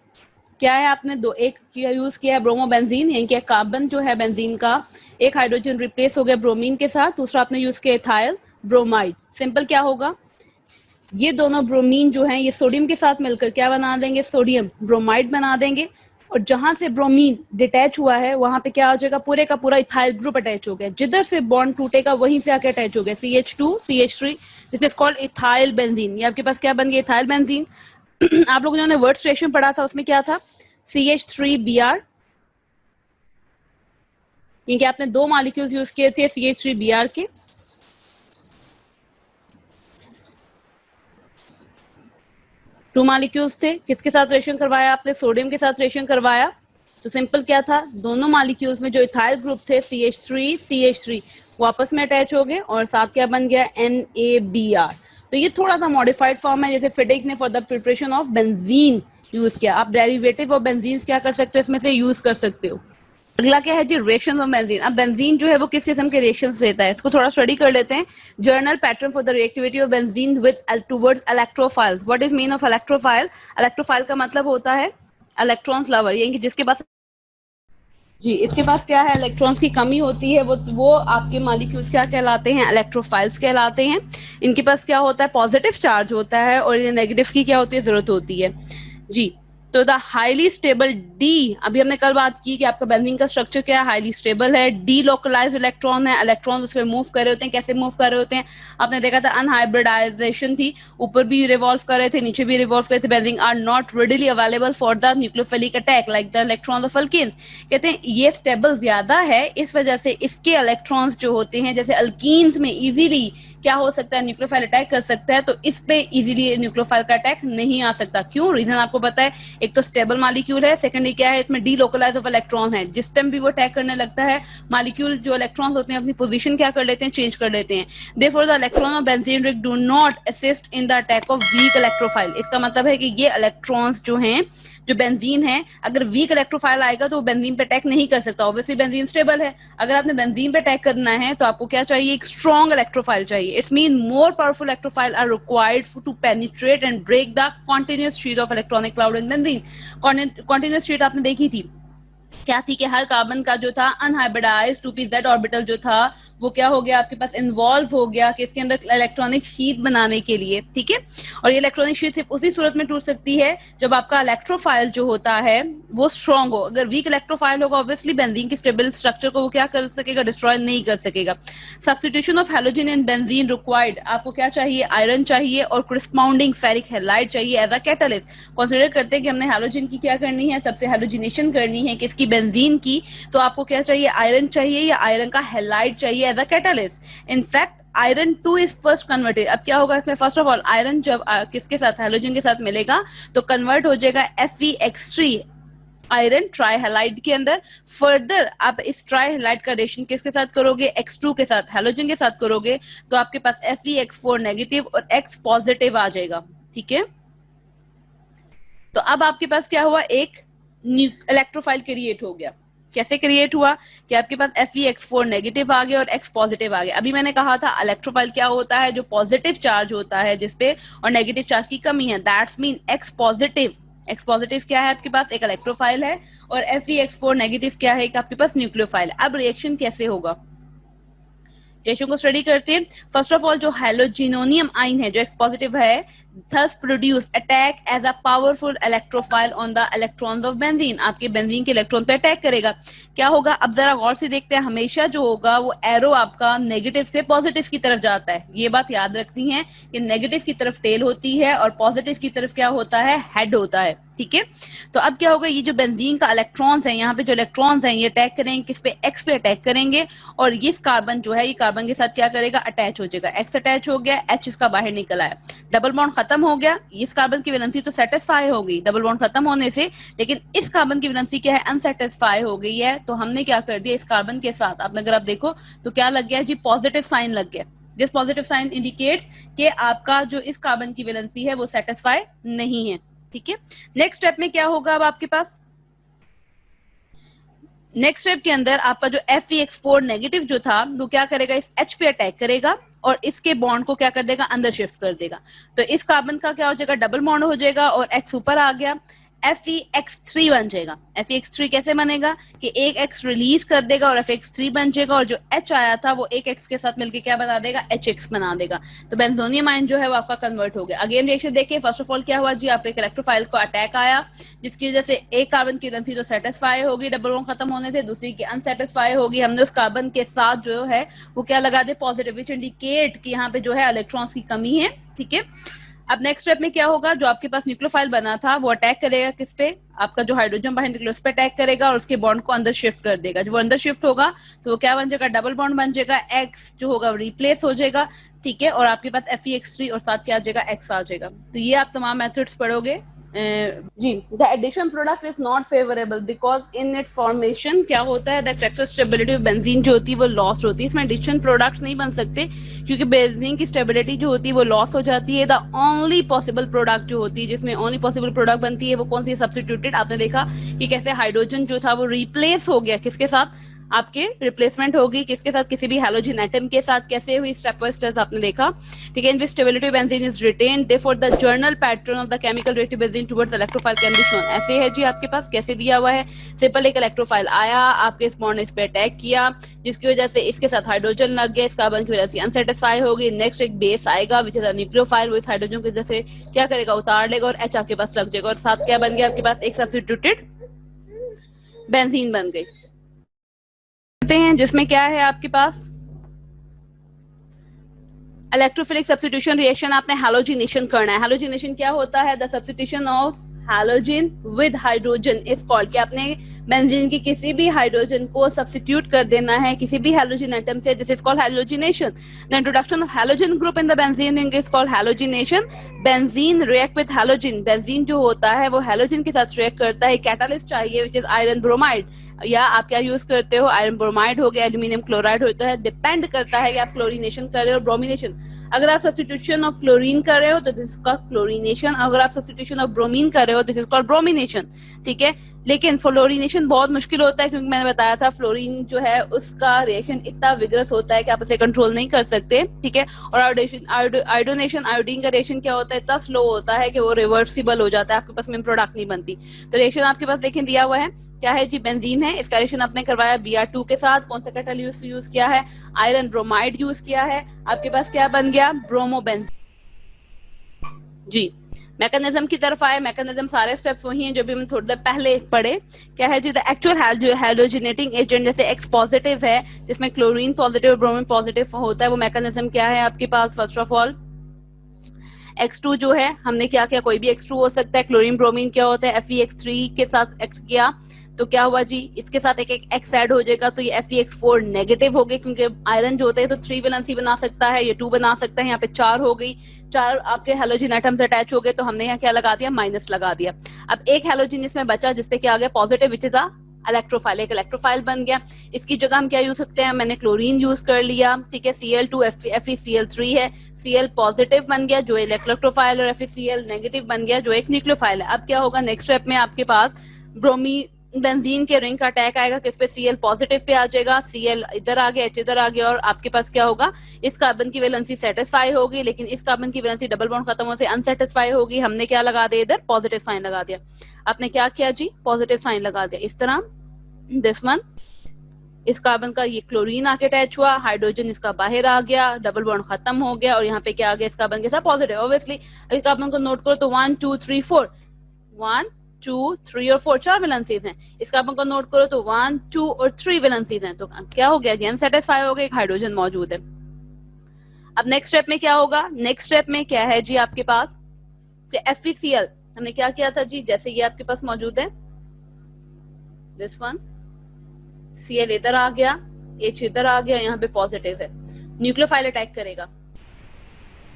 क्या है, आपने दो एक किया यूज किया है ब्रोमोबेंजीन, यानी कि कार्बन जो है बेंजीन का एक हाइड्रोजन रिप्लेस हो गया ब्रोमीन के साथ, दूसरा आपने यूज किया इथाइल ब्रोमाइड। सिंपल क्या होगा, ये दोनों ब्रोमीन जो है ये सोडियम के साथ मिलकर क्या बना देंगे, सोडियम ब्रोमाइड बना देंगे। और जहां से ब्रोमीन डिटैच हुआ है वहां पे क्या हो जाएगा, पूरे का पूरा इथाइल ग्रुप अटैच हो गया। जिधर से बॉन्ड टूटेगा वहीं से आके अटैच हो गया, CH2 CH3, this is called ethyl benzene. ये आपके पास क्या बन गया, इथाइल बेंजीन। आप लोगों ने वर्ड्स रिएक्शन पढ़ा था, उसमें क्या था, CH3Br, यानी कि आपने दो मॉलिक्यूल्स यूज किए थे CH3Br के। टू मॉलिक्यूल्स थे, किसके साथ रिएक्शन करवाया आपने, सोडियम के साथ रिएक्शन करवाया। तो सिंपल क्या था, दोनों मॉलिक्यूल्स में जो इथाइल ग्रुप थे CH3 CH3 वो आपस में अटैच हो गए और साथ क्या बन गया, NaBr। तो ये थोड़ा सा मॉडिफाइड फॉर्म है, जैसे फिडिक ने for the preparation of benzene use किया। आप डेरिवेटिव ऑफ बेंजीन क्या कर सकते हो, इसमें से यूज कर सकते हो। अगला क्या है जी, रिएक्शन ऑफ बेंजीन। अब बेंजीन जो है वो किस किस्म के रिएक्शंस देता है, इसको थोड़ा स्टडी कर लेते हैं। Journal pattern for the reactivity of benzene with towards electrophiles. What is mean of electrophile, electrophile का मतलब होता है इलेक्ट्रॉन्स लवर, यानी कि जिसके पास जी इसके पास क्या है, इलेक्ट्रॉन्स की कमी होती है, वो आपके मॉलिक्यूल्स क्या कहलाते हैं, इलेक्ट्रोफाइल्स कहलाते हैं। इनके पास क्या होता है, पॉजिटिव चार्ज होता है और इन्हें नेगेटिव की क्या होती है, जरूरत होती है जी। तो द हाईली स्टेबल डी, अभी हमने कल बात की कि आपका बेंजीन का स्ट्रक्चर क्या है, हाईली स्टेबल है। डी लोकलाइज्ड इलेक्ट्रॉन है, इलेक्ट्रॉन उसमें मूव कर रहे होते हैं। कैसे मूव कर रहे होते हैं, आपने देखा था अनहाइब्रिडाइजेशन थी, ऊपर भी रिवॉल्व कर रहे थे नीचे भी रिवॉल्व कर रहे थे। Benzene are not readily available for the nucleophilic attack like the electron of alkanes. कहते हैं ये स्टेबल ज्यादा है, इस वजह से इसके इलेक्ट्रॉन्स जो होते हैं जैसे अल्कीन्स में इजीली क्या हो सकता है, न्यूक्लियोफाइल अटैक कर सकता है, तो इस पे इजीली न्यूक्लियोफाइल का अटैक नहीं आ सकता। क्यों, रीजन आपको पता है, एक तो स्टेबल मॉलिक्यूल है, सेकेंडली क्या है, इसमें डीलोकलाइज ऑफ इलेक्ट्रॉन है। जिस टाइम भी वो अटैक करने लगता है, मॉलिक्यूल जो इलेक्ट्रॉन होते हैं अपनी पोजीशन क्या कर लेते हैं, चेंज कर लेते हैं। Therefore the electron of benzene ring do not assist in the attack of weak electrophile. इसका मतलब है कि ये इलेक्ट्रॉन्स जो हैं, जो बेंजीन है, अगर वीक इलेक्ट्रोफाइल आएगा तो वो बेंजीन पे अटैक नहीं कर सकता। ऑब्वियसली बेंजीन स्टेबल है, अगर आपने बेंजीन पे अटैक करना है तो आपको क्या चाहिए, एक स्ट्रॉन्ग इलेक्ट्रोफाइल चाहिए। It's mean more powerful electrophile are required to penetrate and break the continuous sheet of electronic cloud in benzene. Continuous sheet आपने देखी थी, क्या थी कि हर कार्बन का जो था अनहाइब्रिडाइज्ड 2p z ऑर्बिटल जो था वो क्या हो गया आपके पास, इन्वॉल्व हो गया कि इसके अंदर इलेक्ट्रॉनिक शीट बनाने के लिए, ठीक है। और ये इलेक्ट्रॉनिक शीट सिर्फ उसी सूरत में टूट सकती है जब आपका इलेक्ट्रोफाइल जो होता है वो स्ट्रॉन्ग हो। अगर वीक इलेक्ट्रोफाइल होगा ऑब्वियसली बेंजीन की स्टेबल स्ट्रक्चर को वो क्या कर सकेगा, डिस्ट्रॉय नहीं कर सकेगा। Substitution of halogen in benzene required, आपको क्या चाहिए, आयरन चाहिए और corresponding फेरिक हैलाइड चाहिए एज अ कैटलिस्ट। कंसीडर करते हैं कि हमने हैलोजन की क्या करनी है, सबसे हैलोजिनेशन करनी है किसकी, बेंजीन की, तो आपको क्या चाहिए, आयरन चाहिए या आयरन का हैलाइड चाहिए as a catalyst. In fact iron 2 is first converted. अब क्या होगा इसमें, फर्स्ट ऑफ ऑल आयरन जब किसके साथ, हैलोजन के साथ मिलेगा तो कन्वर्ट हो जाएगा FeX3 आयरन ट्राई हैलाइड के अंदर। फर्दर आप इस ट्राई हैलाइड का रिएक्शन किसके साथ करोगे, X2 के साथ, हैलोजन के साथ करोगे तो आपके पास FeX4 नेगेटिव और X पॉजिटिव आ जाएगा, ठीक है। तो अब आपके पास क्या हुआ, एक इलेक्ट्रोफाइल क्रिएट हो गया। कैसे क्रिएट हुआ कि आपके पास FeX4 नेगेटिव आ गया और X पॉजिटिव आ गया। अभी मैंने कहा था इलेक्ट्रोफाइल क्या होता है, जो पॉजिटिव चार्ज होता है जिसपे और नेगेटिव चार्ज की कमी है, that's mean X positive. X positive क्या है आपके पास, एक इलेक्ट्रोफाइल है, और FeX4 नेगेटिव क्या है, आपके पास न्यूक्लियोफाइल। अब रिएक्शन कैसे होगा, रिएक्शन को स्टडी करते हैं। फर्स्ट ऑफ ऑल जो हैलोजिनोनियम आइन है जो X पॉजिटिव है, thus produce attack as a powerful electrophile on the electrons of benzene, आपके बेंजीन के इलेक्ट्रॉन पे अटैक करेगा। क्या होगा, अब जरा गौर से देखते हैं, हमेशा जो होगा वो एरो आपका नेगेटिव से पॉजिटिव की तरफ जाता है। ये बात याद रखनी है कि नेगेटिव की तरफ टेल होती है और पॉजिटिव की तरफ क्या होता है, हेड होता है, ठीक है। तो अब क्या होगा, ये जो बेंजीन का इलेक्ट्रॉन्स है, यहाँ पे जो इलेक्ट्रॉन्स हैं ये अटैक करेंगे किस पे, X पे अटैक करेंगे, और ये कार्बन जो है ये कार्बन के साथ क्या करेगा, अटैच हो जाएगा। X अटैच हो गया, H इसका बाहर निकल आया, डबल बॉन्ड खत्म हो गया। इस कार्बन की वैलेंसी तो सेटिस्फाई हो गई डबल बॉन्ड खत्म होने से, लेकिन इस कार्बन की वैलेंसी क्या है, अनसेटिस्फाई हो गई है। तो हमने क्या कर दिया, इस कार्बन के साथ आप अगर आप देखो तो क्या लग गया जी, पॉजिटिव साइन लग गया। दिस पॉजिटिव साइन इंडिकेट्स कि आपका जो इस कार्बन की वैलेंसी है वो सेटिस्फाई नहीं है, ठीक है। नेक्स्ट स्टेप में क्या होगा, अब आपके पास नेक्स्ट स्टेप के अंदर आपका जो FeX4 नेगेटिव जो था वो क्या करेगा, इस H पे अटैक करेगा और इसके बॉन्ड को क्या कर देगा, अंदर शिफ्ट कर देगा। तो इस कार्बन का क्या हो जाएगा, डबल बॉन्ड हो जाएगा और X ऊपर आ गया, FeX3 बन जाएगा। FeX3 कैसे बनेगा कि एक X रिलीज कर देगा और FeX3 बन जाएगा, और जो H आया था वो एक X के साथ मिलकर क्या बना देगा, HX बना देगा। तो बेंजोनियम आयन जो है वो आपका कन्वर्ट हो गया। अगेन रिएक्शन देखिए, फर्स्ट ऑफ ऑल क्या हुआ जी, आपके इलेक्ट्रोफाइल को अटैक आया जिसकी वजह से एक कार्बन की वैलेंसी तो सेटिस्फाई होगी डबल बॉन्ड खत्म होने से, दूसरी की अनसेटिस्फाई होगी। हमने उस कार्बन के साथ जो है वो क्या लगा दे, पॉजिटिव, विच इंडिकेट कि यहाँ पे जो है इलेक्ट्रॉन्स की कमी है, ठीक है। अब नेक्स्ट स्टेप में क्या होगा, जो आपके पास न्यूक्लियोफाइल बना था वो अटैक करेगा किस पे, आपका जो हाइड्रोजन बाहर निकले उस पे अटैक करेगा और उसके बॉन्ड को अंदर शिफ्ट कर देगा। जब वो अंदर शिफ्ट होगा तो वो क्या बन जाएगा, डबल बॉन्ड बन जाएगा, X जो होगा वो रिप्लेस हो जाएगा, ठीक है। और आपके पास FeX3 और साथ क्या आ जाएगा, X आ जाएगा। तो ये आप तमाम मेथड्स पढ़ोगे जी। The addition product is not favourable because in its formation क्या होता है, the acceptor stability of benzene जो होती है वो लॉस्ट होती है। इसमें एडिशन प्रोडक्ट्स नहीं बन सकते क्योंकि बेंजीन की स्टेबिलिटी जो होती है वो लॉस हो जाती है। द ओनली पॉसिबल प्रोडक्ट जो होती है, जिसमें ओनली पॉसिबल प्रोडक्ट बनती है वो कौन सी, सब्स्टिट्यूटेड। आपने देखा कि कैसे हाइड्रोजन जो था वो रिप्लेस हो गया किसके साथ, आपके रिप्लेसमेंट होगी किसके साथ, किसी भी हैलोजन एटम के साथ। कैसे हुई, स्टेप बाय स्टेप आपने देखा, ठीक है। In which stability benzene is retained, therefore the general pattern of the chemical reactive benzene towards electrophile can be shown. ऐसे है जी आपके पास, कैसे दिया हुआ है, सिंपल एक इलेक्ट्रोफाइल आया, आपके इस बॉन्ड इस पे अटैक किया जिसकी वजह से इसके साथ हाइड्रोजन लग गया, इस कार्बन की वजह से अनसेटिस्फाई होगी। नेक्स्ट एक बेस आएगा विच इज अ न्यूक्लियोफाइल, वो इस हाइड्रोजन की वजह से क्या करेगा, उतार लेगा और H आपके पास लग जाएगा और साथ क्या बन गया आपके पास, एक सब्स्टिट्यूटेड बेंजीन बन गई हैं, जिसमें क्या है आपके पास इलेक्ट्रोफिलिक सब्स्टिट्यूशन रिएक्शन। आपने हैलोजिनेशन करना है। हैलोजिनेशन क्या होता है, the substitution of halogen with hydrogen is called, कि आपने बेंजीन की किसी भी हाइड्रोजन को सब्स्टिट्यूट कर देना है किसी भी हैलोजन एटम से, this is called halogenation. The introduction of halogen group in the benzene ring is called halogenation. Benzene react with halogen, benzene जो होता है वो हैलोजन के साथ रिएक्ट करता है। कैटालिस्ट चाहिए विच इज आयरन ब्रोमाइड, या आप क्या यूज करते हो, आयरन ब्रोमाइड हो गया, एल्यूमिनियम क्लोराइड होता है। डिपेंड करता है कि आप क्लोरीनेशन कर रहे हो, ब्रोमिनेशन। अगर आप सब्स्टिट्यूशन ऑफ क्लोरीन कर रहे हो तो दिस इज कॉल्ड क्लोरीनेशन, अगर आप सब्स्टिट्यूशन ऑफ ब्रोमीन कर रहे हो दिस इज कॉल्ड ब्रोमिनेशन, ठीक है। लेकिन फ्लोरीनेशन बहुत मुश्किल होता है क्योंकि मैंने बताया था फ्लोरीन जो है उसका रिएक्शन इतना विग्रस होता है कि आप उसे कंट्रोल नहीं कर सकते, ठीक है। और आयोडोनेशन, आयोडीन का रिएक्शन क्या होता है, इतना स्लो होता है कि वो रिवर्सिबल हो जाता है, आपके पास मेन प्रोडक्ट नहीं बनती। तो रिएक्शन आपके पास देखें दिया हुआ है, क्या है जी, बेंजीन है। इसका रिएक्शन आपने करवाया Br2 के साथ, कौन सा कैटालिस्ट यूज किया है, आयरन ब्रोमाइड यूज किया है, आपके पास क्या बन गया, ब्रोमोबेंजीन। जी, मैकेनिज्म की तरफ आए। मैकेनिज्म सारे स्टेप्स वही हैं जो भी हम थोड़ी देर पहले पढ़े। क्या है जी, द एक्चुअल जो हैलोजिनेटिंग एजेंट जैसे X पॉजिटिव है जिसमें क्लोरीन पॉजिटिव और ब्रोमीन पॉजिटिव होता है, वो मैकेनिज्म क्या है आपके पास, फर्स्ट ऑफ ऑल X2 जो है, हमने क्या किया, कोई भी X2 हो सकता है। क्लोरीन ब्रोमीन क्या होता है, FeX3 के साथ एक्ट किया तो क्या हुआ जी, इसके साथ एक X ऐड हो जाएगा तो ये FeX4 नेगेटिव हो गए, क्योंकि आयरन जो होता है तो 3 वैलेंसी बना सकता है, ये 2 बना सकता है, यहाँ पे 4 हो गई, 4 आपके हैलोजन एटम्स अटैच हो गए, तो हमने यहाँ क्या लगा दिया, माइनस लगा दिया। अब एक हैलोजन इसमें बचा जिसपे क्या आ गया, positive, which is a electrophile, एक इलेक्ट्रोफाइल बन गया। इसकी जगह हम क्या यूज सकते हैं, मैंने क्लोरीन यूज कर लिया, ठीक है, Cl2 FeCl3 है, Cl पॉजिटिव बन गया जो इलेक्ट्रोफाइल, और FeCl नेगेटिव बन गया जो एक न्यूक्लियोफाइल है। अब क्या होगा, नेक्स्ट स्टेप में आपके पास ब्रोमी बेंजीन के रिंग का अटैक आएगा, किस पे, Cl पॉजिटिव पे आ जाएगा, Cl इधर आ गया, H इधर आ गया, और आपके पास क्या होगा, इस कार्बन की वैलेंसी सेटिस्फाई होगी, लेकिन इस कार्बन की वैलेंसी डबल बॉन्ड खत्म होने से अनसेटिस्फाई होगी। हमने क्या लगा दिया इधर, पॉजिटिव साइन लगा दिया। आपने क्या किया जी, पॉजिटिव साइन लगा दिया इस तरह, दिस वन, इस कार्बन का ये क्लोरीन आके अटैच हुआ, हाइड्रोजन इसका बाहर आ गया, डबल बॉन्ड खत्म हो गया, और यहाँ पे क्या आ गया, इस कार्बन के साथ पॉजिटिव। ऑब्वियसली इस कार्बन को नोट करो तो 1 2 3 4, 1 2 3 और 4 4 वैलेंसीज हैं। इस कार्बन को नोट करो तो 1 2 और 3 वैलेंसीज हैं, तो क्या हो गया जी, अनसेटिस्फाई हो गया, एक हाइड्रोजन मौजूद है। अब नेक्स्ट स्टेप में क्या होगा, नेक्स्ट स्टेप में क्या है जी आपके पास, FeCl हमने क्या किया था जी, जैसे ये आपके पास मौजूद है, दिस वन, Cl इधर आ गया, H इधर आ गया, यहाँ पे पॉजिटिव है, न्यूक्लियोफाइल अटैक करेगा,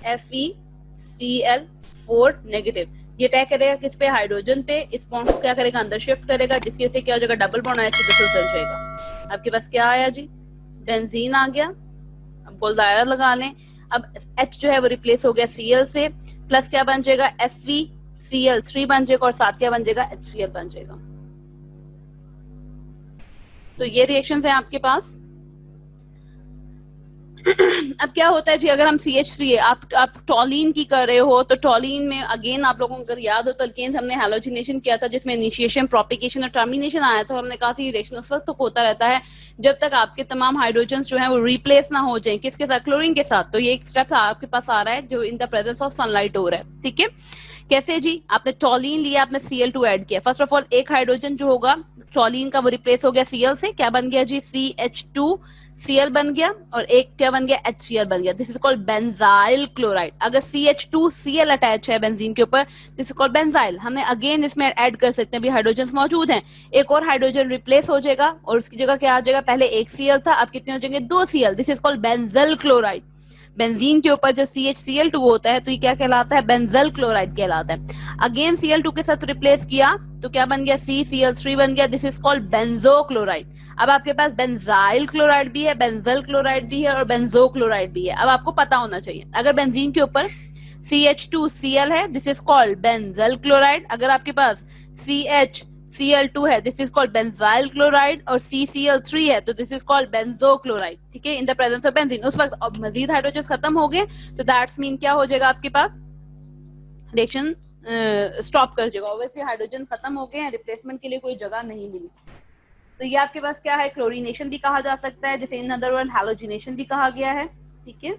FeCl4 नेगेटिव, ये अटैक करेगा किस पे, हाइड्रोजन पे, इस बॉन्ड को क्या करेगा, अंदर शिफ्ट करेगा, जिसकी वजह से क्या हो जाएगा, डबल बॉन्ड H उधर जाएगा। आपके पास क्या आया जी, बेंजीन आ गया। अब गोल दायरा लगा लें, अब H जो है वो रिप्लेस हो गया Cl से, प्लस क्या बन जाएगा, FeCl3 बन जाएगा, और साथ क्या बन जाएगा, HCl बन जाएगा। तो ये रिएक्शंस हैं आपके पास। अब क्या होता है जी, अगर हम CH3 आप टॉलीन की कर रहे हो, तो टॉलीन में अगेन आप लोगों को अगर याद हो तो अल्केन्स हमने हैलोजिनेशन किया था, जिसमें इनिशिएशन, प्रोपिगेशन और टर्मिनेशन आया था, और हमने कहा था ये रिएक्शन उस वक्त तक होता रहता है जब तक आपके तमाम हाइड्रोजन जो है वो रिप्लेस ना हो जाए, किसके साथ, क्लोरीन के साथ। तो ये एक स्टेप आपके पास आ रहा है जो इन द प्रेजेंस ऑफ सनलाइट हो रहा है, ठीक है। कैसे जी, आपने टॉलीन लिया, आपने Cl2 ऐड किया, फर्स्ट ऑफ ऑल एक हाइड्रोजन जो होगा टॉलीन का वो रिप्लेस हो गया Cl से, क्या बन गया जी, CH2 Cl बन गया, और एक क्या बन गया, HCl बन गया, this is called benzyl chloride. अगर CH2Cl अटैच है बेंजीन के ऊपर, दिस इज कॉल्ड बेंजाइल। हमने अगेन इसमें ऐड कर सकते हैं, अभी हाइड्रोजन मौजूद हैं, एक और हाइड्रोजन रिप्लेस हो जाएगा, और उसकी जगह क्या आ जाएगा, पहले एक Cl था, अब कितने हो जाएंगे, 2 Cl, this is called benzal chloride. Benzene के ऊपर जो CHCl2 होता है तो ये क्या कहलाता है, बेंजल क्लोराइड कहलाता है। अगेन Cl2 के साथ रिप्लेस किया तो क्या बन गया, CCl3 बन गया, this is called benzo chloride. अब आपके पास बेंजाइल क्लोराइड भी है, बेंजल क्लोराइड भी है, और बेंजो क्लोराइड भी है। अब आपको पता होना चाहिए, अगर बेंजीन के ऊपर CH2Cl है, this is called benzal chloride. अगर आपके पास CHCl2 है, this is called benzyl chloride, और CCl3 है तो this is called benzo chloride, ठीक है, in the presence of benzene. उस वक्त अब मजीद हाइड्रोजन खत्म हो गए तो दैट्स मीन क्या हो जाएगा, आपके पास रिएक्शन स्टॉप कर जाएगा। ऑब्वियसली हाइड्रोजन खत्म हो गए हैं, रिप्लेसमेंट के लिए कोई जगह नहीं मिली। तो ये आपके पास क्या है, क्लोरीनेशन भी कहा जा सकता है, जैसे इन अदर वर्ड हैलोजिनेशन भी कहा गया है, ठीक है।